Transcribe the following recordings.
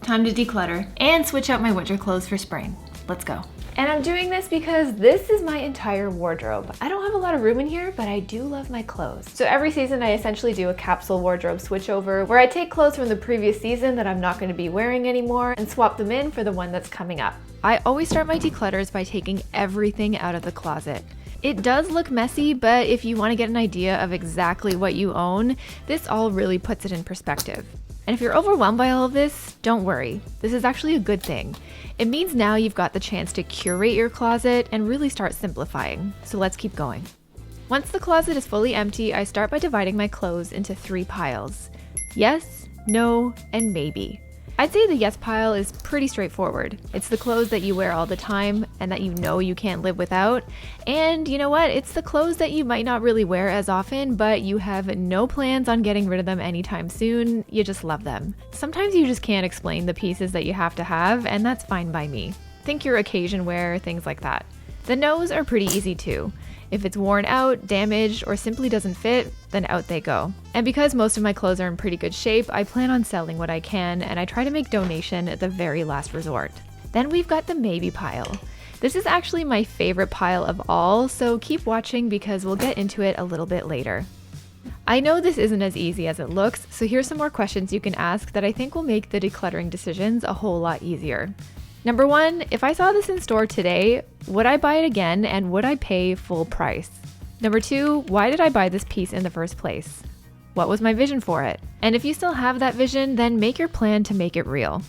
Time to declutter and switch out my winter clothes for spring. Let's go. And I'm doing this because this is my entire wardrobe. I don't have a lot of room in here, but I do love my clothes. So every season I essentially do a capsule wardrobe switchover where I take clothes from the previous season that I'm not going to be wearing anymore and swap them in for the one that's coming up. I always start my declutters by taking everything out of the closet. It does look messy, but if you want to get an idea of exactly what you own, this all really puts it in perspective. And if you're overwhelmed by all of this, don't worry. This is actually a good thing. It means now you've got the chance to curate your closet and really start simplifying. So let's keep going. Once the closet is fully empty, I start by dividing my clothes into 3 piles. Yes, no, and maybe. I'd say the yes pile is pretty straightforward. It's the clothes that you wear all the time and that you know you can't live without. And you know what? It's the clothes that you might not really wear as often, but you have no plans on getting rid of them anytime soon. You just love them. Sometimes you just can't explain the pieces that you have, and that's fine by me. Think your occasion wear, things like that. The no's are pretty easy too. If it's worn out, damaged, or simply doesn't fit, then out they go. And because most of my clothes are in pretty good shape, I plan on selling what I can, and I try to make donation at the very last resort. Then we've got the maybe pile. This is actually my favorite pile of all, so keep watching because we'll get into it a little bit later. I know this isn't as easy as it looks, so here's some more questions you can ask that I think will make the decluttering decisions a whole lot easier. Number 1, if I saw this in store today, would I buy it again and would I pay full price? Number 2, why did I buy this piece in the first place? What was my vision for it? And if you still have that vision, then make your plan to make it real.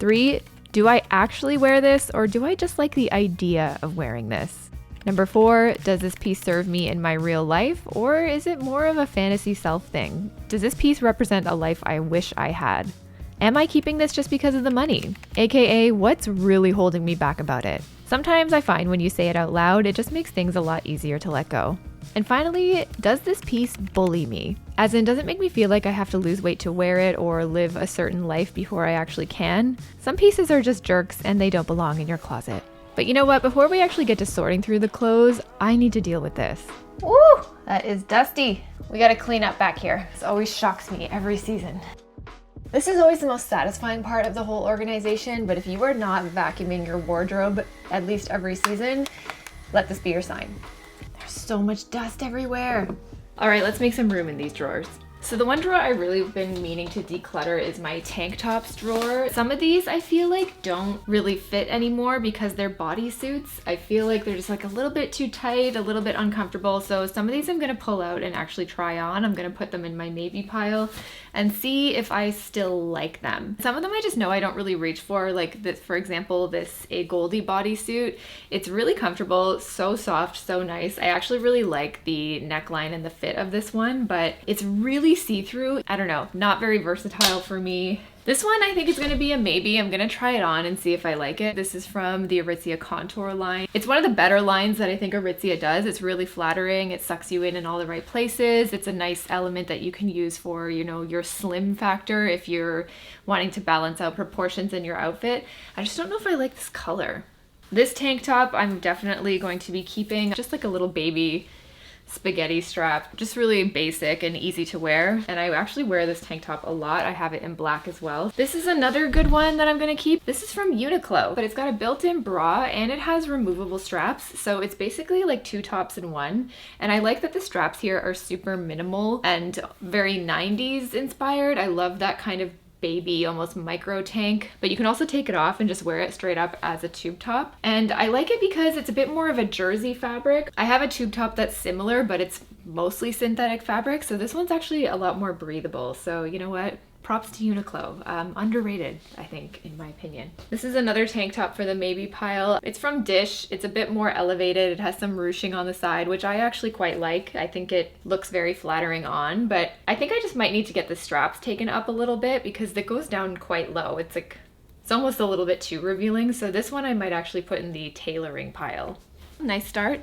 3, do I actually wear this or do I just like the idea of wearing this? Number 4, does this piece serve me in my real life or is it more of a fantasy self thing? Does this piece represent a life I wish I had? Am I keeping this just because of the money? AKA, what's really holding me back about it? Sometimes I find when you say it out loud, it just makes things a lot easier to let go. And finally, does this piece bully me? As in, does it make me feel like I have to lose weight to wear it or live a certain life before I actually can? Some pieces are just jerks and they don't belong in your closet. But you know what? Before we actually get to sorting through the clothes, I need to deal with this. Woo, that is dusty. We gotta clean up back here. This always shocks me every season. This is always the most satisfying part of the whole organization, but if you are not vacuuming your wardrobe at least every season, let this be your sign. There's so much dust everywhere. All right, let's make some room in these drawers. So the one drawer I really been meaning to declutter is my tank tops drawer. Some of these I feel like don't really fit anymore because they're bodysuits. I feel like they're just like a little bit too tight, a little bit uncomfortable. So some of these I'm gonna pull out and actually try on. I'm gonna put them in my maybe pile and see if I still like them. Some of them I just know I don't really reach for, like this, for example, this A Goldie bodysuit. It's really comfortable, so soft, so nice. I actually really like the neckline and the fit of this one, but it's really see-through. I don't know, not very versatile for me. This one I think is going to be a maybe. I'm going to try it on and see if I like it. This is from the Aritzia Contour line. It's one of the better lines that I think Aritzia does. It's really flattering. It sucks you in all the right places. It's a nice element that you can use for, you know, your slim factor if you're wanting to balance out proportions in your outfit. I just don't know if I like this color. This tank top I'm definitely going to be keeping, just like a little baby spaghetti strap, just really basic and easy to wear. And I actually wear this tank top a lot. I have it in black as well. This is another good one that I'm gonna keep. This is from Uniqlo, but it's got a built-in bra and it has removable straps. So it's basically like 2 tops in one. And I like that the straps here are super minimal and very 90s inspired. I love that kind of baby, almost micro tank, but you can also take it off and just wear it straight up as a tube top. And I like it because it's a bit more of a jersey fabric. I have a tube top that's similar, but it's mostly synthetic fabric. So this one's actually a lot more breathable. So you know what? Props to Uniqlo. Underrated, I think, in my opinion. This is another tank top for the maybe pile. It's from Dish. It's a bit more elevated. It has some ruching on the side, which I actually quite like. I think it looks very flattering on, but I think I just might need to get the straps taken up a little bit because it goes down quite low. It's almost a little bit too revealing. So this one I might actually put in the tailoring pile. Nice start.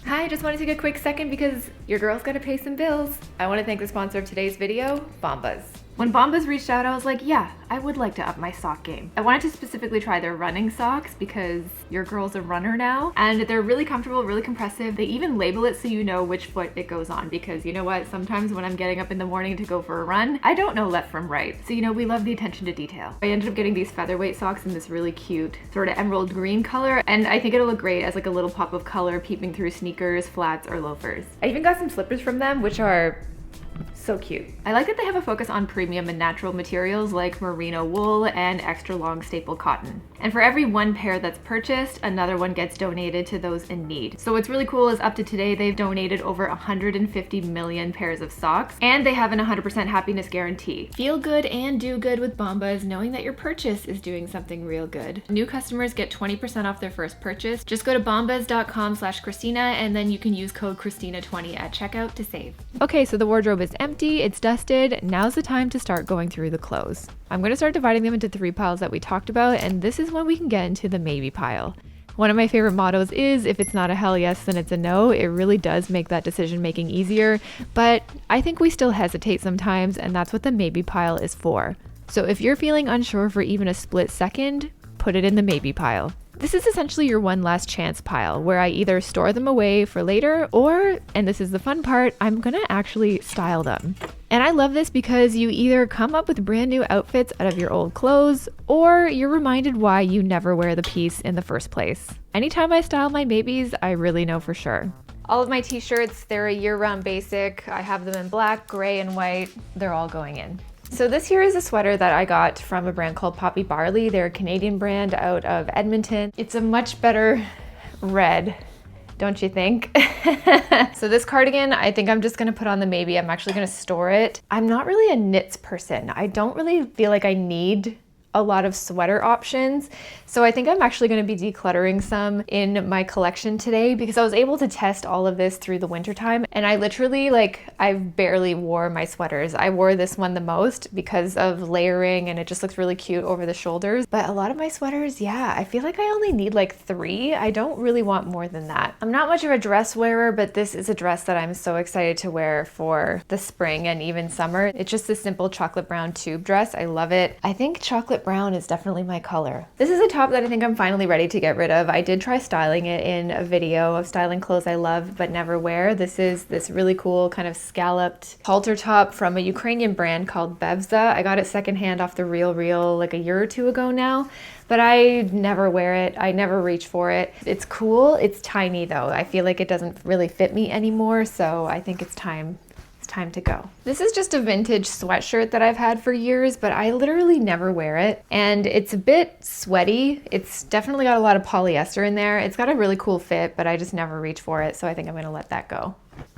Hi, just want to take a quick second because your girl's got to pay some bills. I want to thank the sponsor of today's video, Bombas. When Bombas reached out, I was like, yeah, I would like to up my sock game. I wanted to specifically try their running socks because your girl's a runner now, and they're really comfortable, really compressive. They even label it so you know which foot it goes on, because you know what? Sometimes when I'm getting up in the morning to go for a run, I don't know left from right. So, you know, we love the attention to detail. I ended up getting these featherweight socks in this really cute sort of emerald green color, and I think it'll look great as like a little pop of color peeping through sneakers, flats, or loafers. I even got some slippers from them, which are so cute. I like that they have a focus on premium and natural materials like merino wool and extra long staple cotton. And for every one pair that's purchased, another one gets donated to those in need. So what's really cool is up to today, they've donated over 150 million pairs of socks, and they have an 100% happiness guarantee. Feel good and do good with Bombas, knowing that your purchase is doing something real good. New customers get 20% off their first purchase. Just go to bombas.com/Christina, and then you can use code Christina20 at checkout to save. Okay, so the wardrobe is empty, it's dusted. Now's the time to start going through the clothes. I'm going to start dividing them into 3 piles that we talked about, and this is when we can get into the maybe pile. One of my favorite mottos is, if it's not a hell yes, then it's a no. It really does make that decision making easier, but I think we still hesitate sometimes, and that's what the maybe pile is for. So if you're feeling unsure for even a split second, put it in the maybe pile. This is essentially your one last chance pile, where I either store them away for later or, and this is the fun part, I'm gonna actually style them. And I love this because you either come up with brand new outfits out of your old clothes, or you're reminded why you never wear the piece in the first place. Anytime I style my maybes, I really know for sure. All of my t-shirts, they're a year-round basic. I have them in black, gray, and white. They're all going in. So this here is a sweater that I got from a brand called Poppy Barley. They're a Canadian brand out of Edmonton. It's a much better red, don't you think? So this cardigan, I think I'm just gonna put on the maybe. I'm actually gonna store it. I'm not really a knits person. I don't really feel like I need a lot of sweater options. So I think I'm actually going to be decluttering some in my collection today, because I was able to test all of this through the winter time, and I literally, I barely wore my sweaters. I wore this one the most because of layering, and it just looks really cute over the shoulders. But a lot of my sweaters, yeah, I feel like I only need like 3. I don't really want more than that. I'm not much of a dress wearer, but this is a dress that I'm so excited to wear for the spring and even summer. It's just a simple chocolate brown tube dress. I love it. I think chocolate brown is definitely my color. This is a top that I think I'm finally ready to get rid of. I did try styling it in a video of styling clothes I love but never wear. This is this really cool kind of scalloped halter top from a Ukrainian brand called Bevza. I got it secondhand off the RealReal like a year or 2 ago now, but I never wear it. I never reach for it. It's cool. It's tiny though. I feel like it doesn't really fit me anymore, so I think it's time to go. This is just a vintage sweatshirt that I've had for years, but I literally never wear it. And it's a bit sweaty. It's definitely got a lot of polyester in there. It's got a really cool fit, but I just never reach for it. So I think I'm gonna let that go.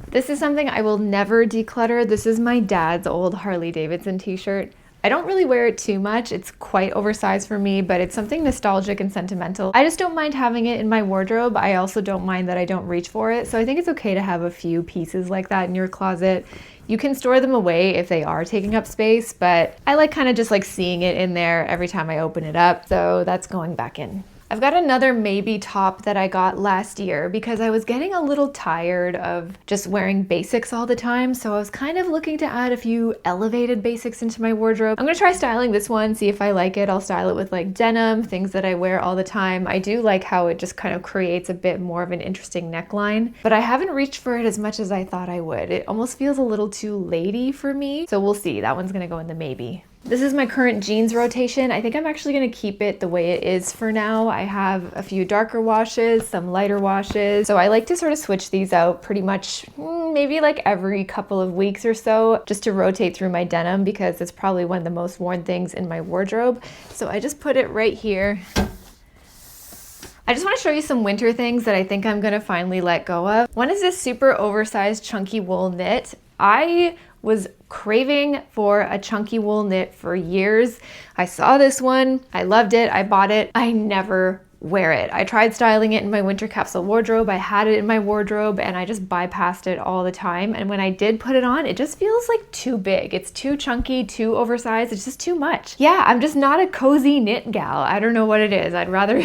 This is something I will never declutter. This is my dad's old Harley Davidson t-shirt. I don't really wear it too much. It's quite oversized for me, but it's something nostalgic and sentimental. I just don't mind having it in my wardrobe. I also don't mind that I don't reach for it. So I think it's okay to have a few pieces like that in your closet. You can store them away if they are taking up space, but I like kind of just like seeing it in there every time I open it up. So that's going back in. I've got another maybe top that I got last year because I was getting a little tired of just wearing basics all the time. So I was kind of looking to add a few elevated basics into my wardrobe. I'm gonna try styling this one, see if I like it. I'll style it with like denim, things that I wear all the time. I do like how it just kind of creates a bit more of an interesting neckline, but I haven't reached for it as much as I thought I would. It almost feels a little too lady for me. So we'll see. That one's gonna go in the maybe. This is my current jeans rotation. I think I'm actually going to keep it the way it is for now. I have a few darker washes, some lighter washes. So I like to sort of switch these out pretty much maybe like every couple of weeks or so, just to rotate through my denim, because it's probably one of the most worn things in my wardrobe. So I just put it right here. I just want to show you some winter things that I think I'm going to finally let go of. One is this super oversized chunky wool knit. I was craving for a chunky wool knit for years. I saw this one, I loved it, I bought it. I never wear it. I tried styling it in my winter capsule wardrobe. I had it in my wardrobe and I just bypassed it all the time. And when I did put it on, it just feels like too big. It's too chunky, too oversized. It's just too much. Yeah, I'm just not a cozy knit gal. I don't know what it is. I'd rather,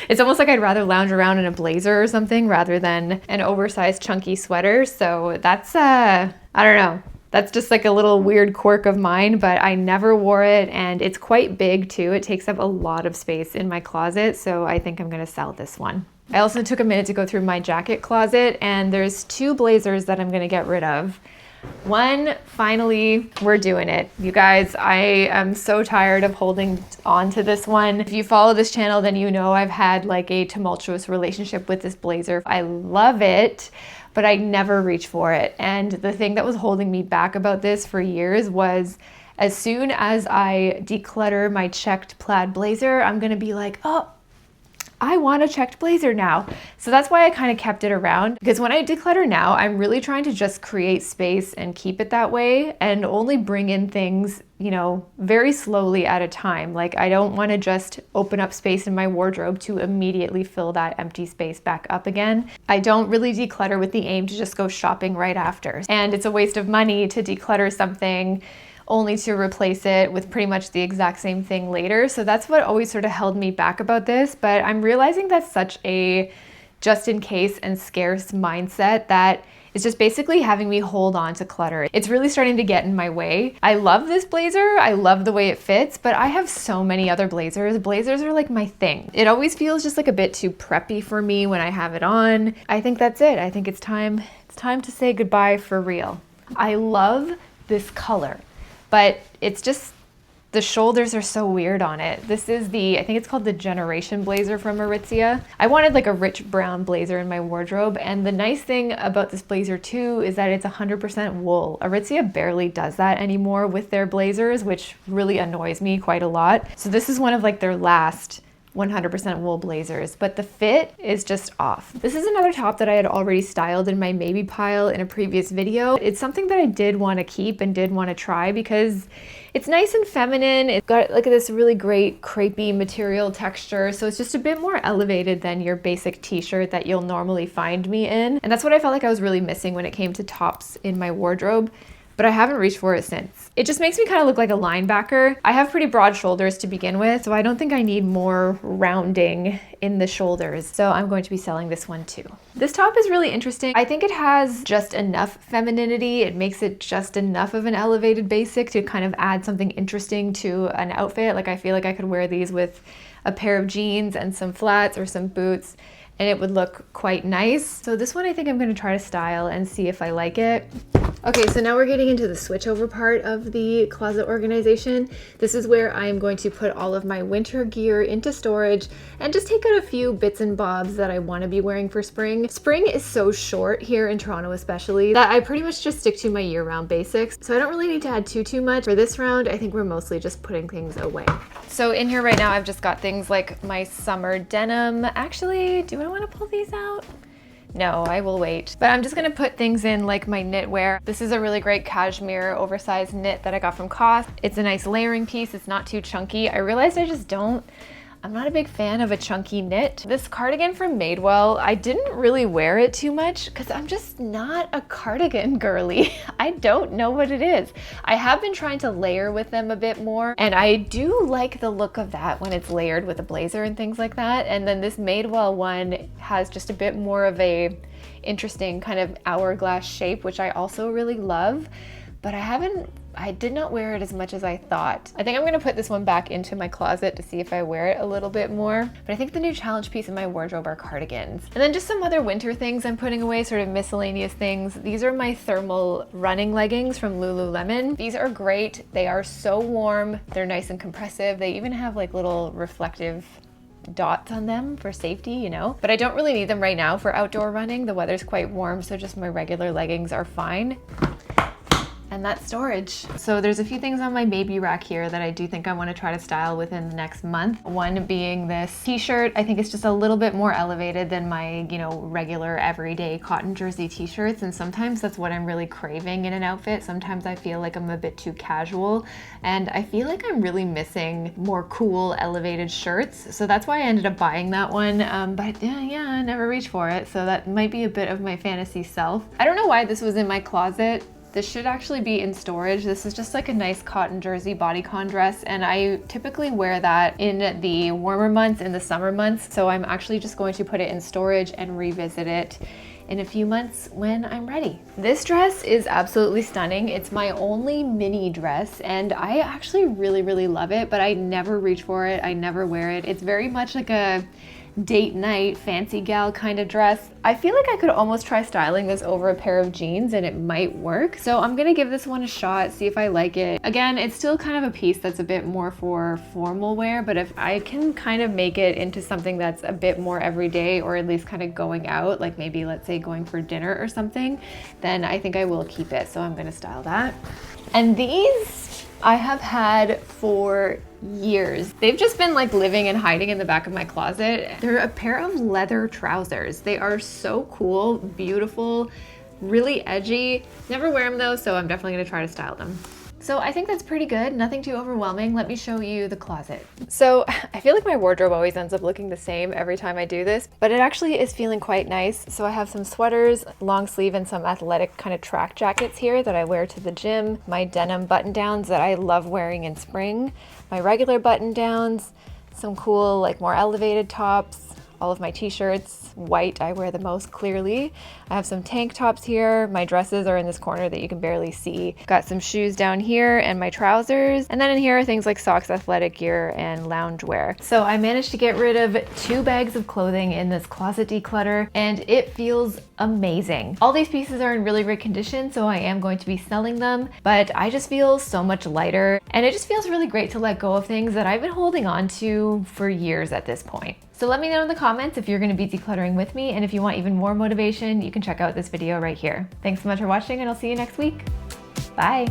it's almost like I'd rather lounge around in a blazer or something rather than an oversized chunky sweater. So that's, I don't know. That's just like a little weird quirk of mine, but I never wore it and it's quite big too. It takes up a lot of space in my closet, so I think I'm gonna sell this one. I also took a minute to go through my jacket closet and there's 2 blazers that I'm gonna get rid of. One, finally, we're doing it. You guys, I am so tired of holding on to this one. If you follow this channel, then you know I've had like a tumultuous relationship with this blazer. I love it, but I never reach for it. And the thing that was holding me back about this for years was as soon as I declutter my checked plaid blazer, I'm gonna be like, oh, I want a checked blazer now. So that's why I kind of kept it around, because when I declutter now, I'm really trying to just create space and keep it that way and only bring in things, you know, very slowly at a time. Like I don't want to just open up space in my wardrobe to immediately fill that empty space back up again. I don't really declutter with the aim to just go shopping right after. And it's a waste of money to declutter something only to replace it with pretty much the exact same thing later. So that's what always sort of held me back about this. But I'm realizing that's such a just in case and scarce mindset that is just basically having me hold on to clutter. It's really starting to get in my way. I love this blazer. I love the way it fits, but I have so many other blazers. Blazers are like my thing. It always feels just like a bit too preppy for me when I have it on. I think that's it. I think it's time to say goodbye for real. I love this color, but it's just, the shoulders are so weird on it. This is I think it's called the Generation blazer from Aritzia. I wanted like a rich brown blazer in my wardrobe, and the nice thing about this blazer too is that it's 100% wool. Aritzia barely does that anymore with their blazers, which really annoys me quite a lot. So this is one of like their last 100% wool blazers, but the fit is just off. This is another top that I had already styled in my maybe pile in a previous video. It's something that I did want to keep and did want to try because it's nice and feminine. It's got like this really great crepey material texture, so it's just a bit more elevated than your basic t-shirt that you'll normally find me in. And that's what I felt like I was really missing when it came to tops in my wardrobe, but I haven't reached for it since. It just makes me kind of look like a linebacker. I have pretty broad shoulders to begin with, so I don't think I need more rounding in the shoulders. So I'm going to be selling this one too. This top is really interesting. I think it has just enough femininity. It makes it just enough of an elevated basic to kind of add something interesting to an outfit. Like I feel like I could wear these with a pair of jeans and some flats or some boots, and it would look quite nice. So this one I think I'm gonna try to style and see if I like it. Okay, so now we're getting into the switchover part of the closet organization. This is where I'm going to put all of my winter gear into storage and just take out a few bits and bobs that I want to be wearing for spring. Spring is so short here in Toronto especially that I pretty much just stick to my year-round basics. So I don't really need to add too much. For this round, I think we're mostly just putting things away. So in here right now, I've just got things like my summer denim. Actually, do I want to pull these out? No, I will wait. But I'm just gonna put things in like my knitwear. This is a really great cashmere oversized knit that I got from COS. It's a nice layering piece. It's not too chunky. I realized I'm not a big fan of a chunky knit. This cardigan from Madewell, I didn't really wear it too much because I'm just not a cardigan girly. I don't know what it is. I have been trying to layer with them a bit more, and I do like the look of that when it's layered with a blazer and things like that. And then this Madewell one has just a bit more of a interesting kind of hourglass shape, which I also really love, but I did not wear it as much as I thought. I think I'm gonna put this one back into my closet to see if I wear it a little bit more. But I think the new challenge piece in my wardrobe are cardigans. And then just some other winter things I'm putting away, sort of miscellaneous things. These are my thermal running leggings from Lululemon. These are great. They are so warm. They're nice and compressive. They even have like little reflective dots on them for safety, you know, but I don't really need them right now for outdoor running. The weather's quite warm, so just my regular leggings are fine. And that's storage. So there's a few things on my baby rack here that I do think I want to try to style within the next month. One being this t-shirt. I think it's just a little bit more elevated than my, you know, regular everyday cotton jersey t-shirts. And sometimes that's what I'm really craving in an outfit. Sometimes I feel like I'm a bit too casual, and I feel like I'm really missing more cool elevated shirts. So that's why I ended up buying that one. But yeah, I never reached for it. So that might be a bit of my fantasy self. I don't know why this was in my closet. This should actually be in storage. This is just like a nice cotton jersey bodycon dress, and I typically wear that in the warmer months, in the summer months. So I'm actually just going to put it in storage and revisit it in a few months when I'm ready. This dress is absolutely stunning. It's my only mini dress and I actually really love it, but I never reach for it. I never wear it. It's very much like a date night, fancy gal kind of dress. I feel like I could almost try styling this over a pair of jeans and it might work. So I'm gonna give this one a shot, see if I like it. Again, it's still kind of a piece that's a bit more for formal wear, but if I can kind of make it into something that's a bit more everyday, or at least kind of going out, like maybe let's say going for dinner or something, then I think I will keep it. So I'm gonna style that. And these I have had for years. They've just been like living and hiding in the back of my closet. They're a pair of leather trousers. They are so cool, beautiful, really edgy. Never wear them though, so I'm definitely gonna try to style them. So I think that's pretty good, nothing too overwhelming. Let me show you the closet. So I feel like my wardrobe always ends up looking the same every time I do this, but it actually is feeling quite nice. So I have some sweaters, long sleeve, and some athletic kind of track jackets here that I wear to the gym, my denim button downs that I love wearing in spring, my regular button downs, some cool like more elevated tops, all of my t-shirts, white I wear the most clearly. I have some tank tops here. My dresses are in this corner that you can barely see. Got some shoes down here and my trousers. And then in here are things like socks, athletic gear, and loungewear. So I managed to get rid of 2 bags of clothing in this closet declutter and it feels amazing. All these pieces are in really great condition, so I am going to be selling them, but I just feel so much lighter and it just feels really great to let go of things that I've been holding on to for years at this point. So let me know in the comments if you're going to be decluttering with me, and if you want even more motivation, you can check out this video right here. Thanks so much for watching and I'll see you next week. Bye.